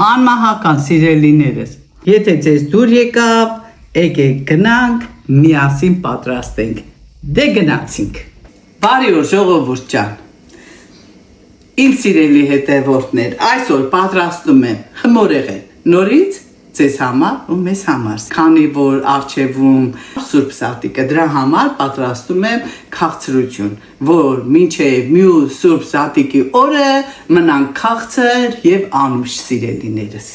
Անմահական սիրելիներս, եթե ձեզ դուր եկավ, եկեք գնանք, միասին պատրաստենք, դե գնացինք։ Բարի օր ժողովուրդ ջան, իմ սիրելի հետևորդներ, այսօր պատրաստում եմ խմորեղեն, նորից ձեզ համար ու մեզ համար, քանի որ առջևում Սուրբ Սատիկը, դրա համար պատրաստում եմ քաղցրություն, որ մինչև մյուս Սուրբ Սատիկի օրը մնանք քաղցր եւ անուշ սիրելիներս։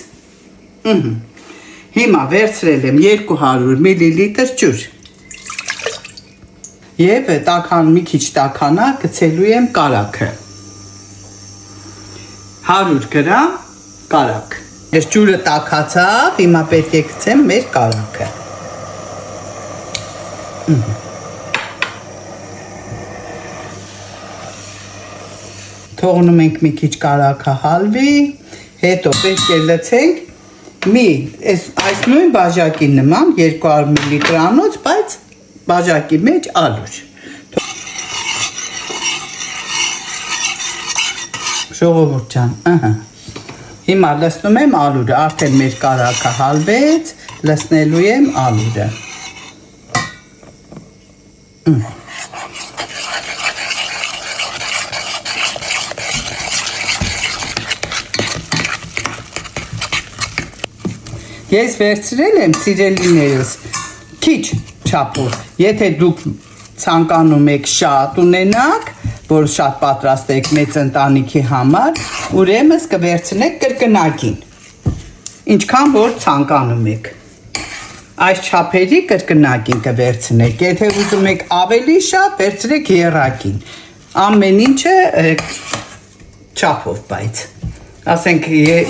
Հիմա վերցրել եմ 200 մլ ջուր եւ մի քիչ տաքանա գցելու եմ կարագը, 100 գրամ կարագ։ Ես ջուրը տաքացավ, հիմա պետք է գցեմ մեր կարագը։ Թողնում ենք մի քիչ կարագը հալվի, հետո պետք է լցենք այս նույն բաժակի նման 200 մլ-անոց, բայց բաժակի մեջ ալուր։ Ժողովուրդ ջան, հիմա լցնում եմ ալուրը, արդեն մեր կարագը հալվեց, լցնելու եմ ալուրը։ Ես վերցրել եմ սիրելիներս քիչ չափով, եթե դուք ցանկանում եք շատ ունենաք, որ շատ պատրաստեք մեծ ընտանիքի համար, ուրեմն կվերցնեք կրկնակին, ինչքան որ ցանկանում եք։ Այս չափերի կրկնակին կվերցնեք, եթե ուզում եք ավելի շատ, վերցրեք եռակին, ամեն ինչը չափով բայց։ Ասենք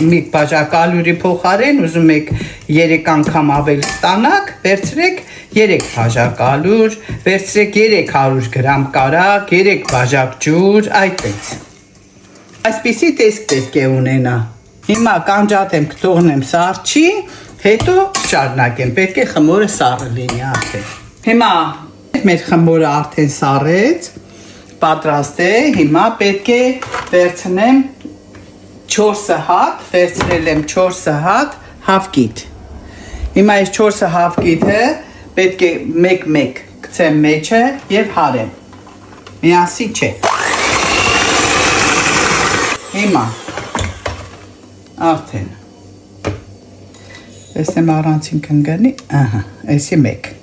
մի բաժակ ալյուրի փոխարեն ուզում եք 3 անգամ ավելի ստանաք, վերցրեք 3 բաժակ ալյուր, վերցրեք 300 գրամ կարագ, 3 բաժակ ջուր, այդպես։ Այսպիսի տեսք պետք է ունենա։ Հիմա կանջատեմ, կթողնեմ սառչի, հետո շարունակեմ, պետք է խմորը սառը լինի արդեն։ Հիմա մեր խմորը արդեն սառեց, պատրաստ է, հիմա պետք է վերցնեմ 4 հատ, վերցրել եմ 4 հատ հավկիթ։ Հիմա այս 4 հավկիթը պետք է մեկ-մեկ գցեմ մեջը եւ հարեմ։ Միասի չէ։ Հիմա արդեն տեսնեմ առանցին կընկնի, այսի մեկ։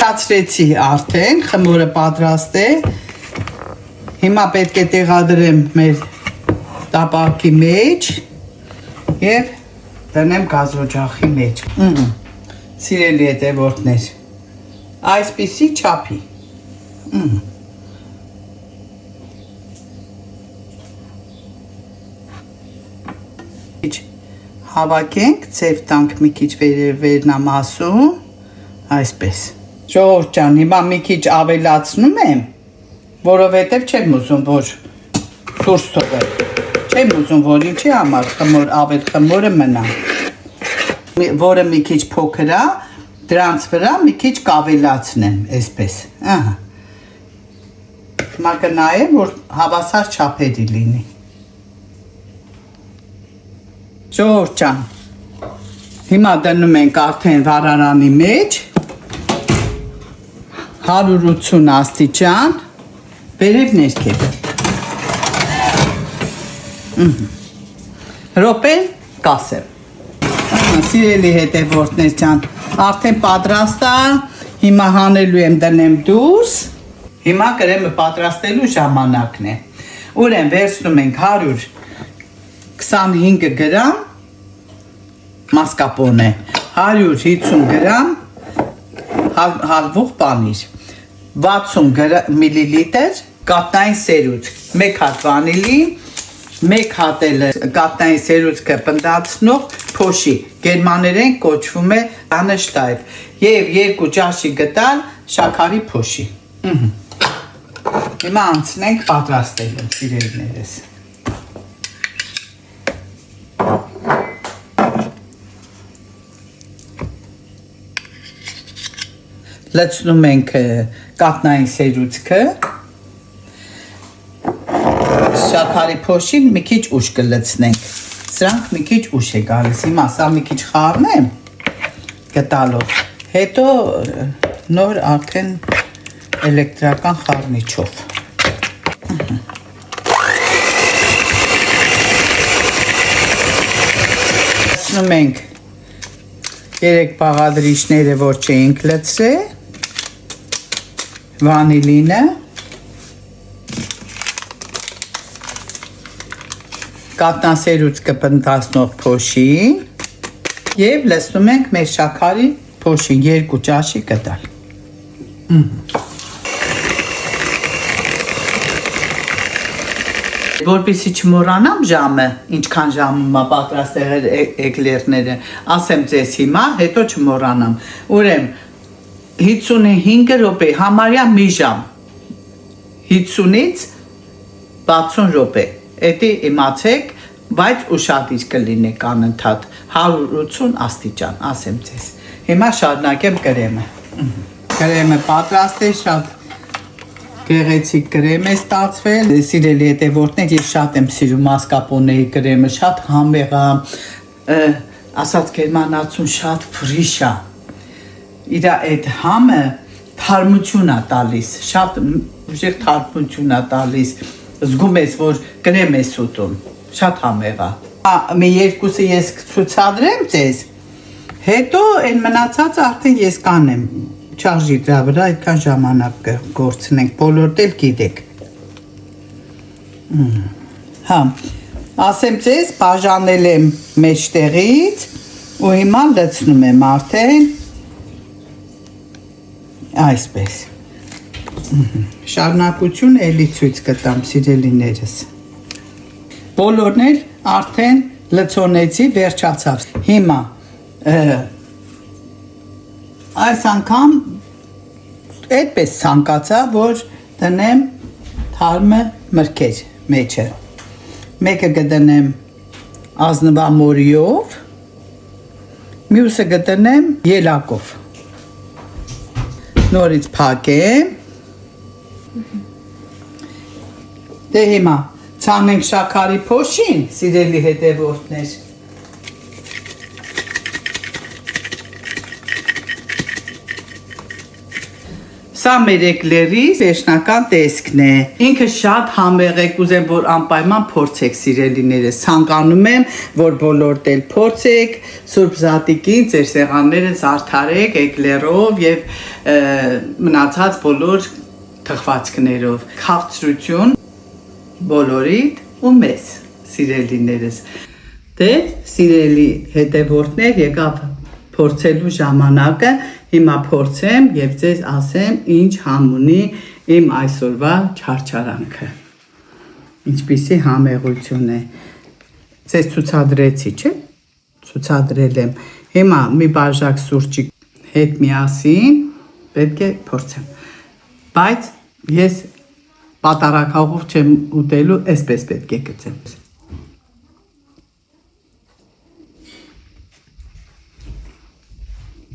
Ցածրեցի արդեն, խմորը պատրաստ է։ Հիմա պետք է տեղադրեմ մեր տապակի մեջ եւ դնեմ գազօջախի մեջ։ Սիրելի հետևորդներ, այսպիսի չափի։ Հավաքենք, ծև տանք մի քիչ վերնամասում, այսպես։ Ժողովուրդ ջան, հիմա մի քիչ ավելացնում եմ, որովհետև չեմ ուզում, որ դուրս թողել։ Չեմ ուզում, որ ինչի համար ավել խմորը մնա։ Որը մի քիչ փոքր է, դրանց վրա մի քիչ կավելացնեմ, այսպես։ Հիմա կնայեմ, որ հավասար չափերի լինի։ Ժողովուրդ ջան, հիմա դնում ենք արդեն վառարանի մեջ 180 աստիճան, վերև ներքև։ Րոպեն կասեմ։ Սիրելի հետևորդներ ջան, արդեն պատրաստ է, հիմա հանելու եմ դնեմ դուրս, հիմա կրեմը պատրաստելու ժամանակն է։ Ուրեմն վերցնում ենք 125 գրամ մասկապոնե, 150 գրամ հալվող պանիր, 60 մլլ կաթնային սերուցք, 1 հատ վանիլին, 1 հատ կաթնային սերուցքը պնդացնող փոշի, գերմաներեն կոչվում է Anesteib, եւ 2 ճաշի գտալ շաքարի փոշի։ Հիմա անցնենք պատրաստելը, սիրելիներս։ Լցնում ենք կատնային սերուցքը, շաքարի փոշին մի քիչ ուշ կլցնենք, սրանք մի քիչ ուշ է գալիս, հիմա սա մի քիչ խառնեմ գտալով, հետո նոր արդեն էլեկտրական խառնիչով։ Լցնում ենք 3 բաղադրիչները, որ չէինք լցրել, վանիլինը, կատնասերուցքը պնդացնող փոշին եւ լցնում ենք մեր շաքարի փոշին 2 ճաշի գդալ։ Որպեսզի չմոռանամ ժամը, ինչքան ժամում է պատրաստել էկլերները, ասեմ ձեզ հիմա, հետո չմոռանամ։ Ուրեմն 55 րոպե, համարյա մի ժամ, 50-ից 60 րոպե, էդի իմացեք, բայց ուշադիր կլինեք անընդհատ, 180 աստիճան, ասեմ ձեզ։ Հիմա շարունակեմ կրեմը։ Կրեմը պատրաստ է, շատ գեղեցիկ կրեմ է ստացվել, սիրելի հետևորդներ, ես շատ եմ սիրում մասկապոնեի կրեմը, շատ համեղ է, ասած գերմանացուն շատ ֆրիշ է, իր այդ համը թարմություն է տալիս, շատ ուժեղ թարմություն է տալիս, զգում ես, որ կրեմ ես ուտում, շատ համեղ է։ Մի երկուսը ես ցուցադրեմ ձեզ, հետո այն մնացածը արդեն ես կանեմ, չարժի դրա վրա այդքան ժամանակ գործնենք, բոլորդ էլ գիտեք։ Հա, ասեմ ձեզ, բաժանել եմ մեջտեղից ու հիմա լցնում եմ արդեն այսպես։ Շարունակություն էլի ցույց կտամ, սիրելիներս։ Բոլորն էլ արդեն լցոնեցի, վերջացավ։ Հիմա այս անգամ այդպես ցանկացա, որ դնեմ թարմը մրգեր մեջը։ Մեկը կդնեմ ազնվամորիով, մյուսը կդնեմ ելակով։ Նորից փակեմ։ Դե հիմա ցանենք շաքարի փոշին, սիրելի հետևորդներ։ Սա մեր էկլերի վերջնական տեսքն է։ Ինքը շատ համեղ է, կուզեմ, որ անպայման փորձեք, սիրելիներս։ Ցանկանում եմ, որ բոլորդ էլ փորձեք, Սուրբ Զատիկին ձեր սեղանները զարդարեք էկլերով եւ մնացած բոլոր թխվածքներով։ Քաղցրություն բոլորիդ ու մեզ, սիրելիներս։ Դե, սիրելի հետևորդներ, եկավ փորձելու ժամանակը, հիմա փորձեմ եւ ձեզ ասեմ ինչ համունի իմ այսօրվա չարչարանքը։ Ինչպիսի համեղություն է։ Ձեզ ցուցադրեցի, չէ՞։ Ցուցադրել եմ։ Հիմա մի բաժակ սուրճի հետ միասին պետք է փորձեմ։ Բայց ես պատարակախով չեմ ուտելու, այսպես պետք է գցեմ։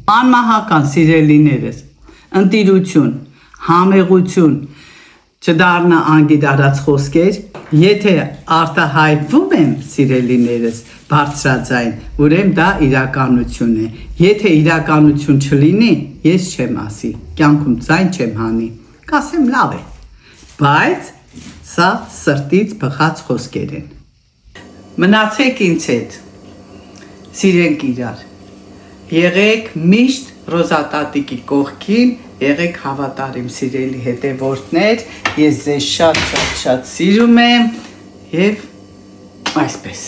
Անմահական սիրելիներս, ընտիրություն, համեղություն, չդառնա անգիտարած խոսքեր, եթե արտահայտվում եմ սիրելիներս բարձրաձայն, ուրեմն դա իրականություն է, եթե իրականություն չլինի, ես չեմ ասի, կյանքում ձայն չեմ հանի, կասեմ լավ է, բայց սա սրտից բխած խոսքեր են։ Մնացեք ինձ հետ, սիրենք իրար, եղեք միշտ Ռոզատատիկի կողքին, եղեք հավատարիմ սիրելի հետևորդներ, ես ձեզ շատ սիրում եմ և այսպես։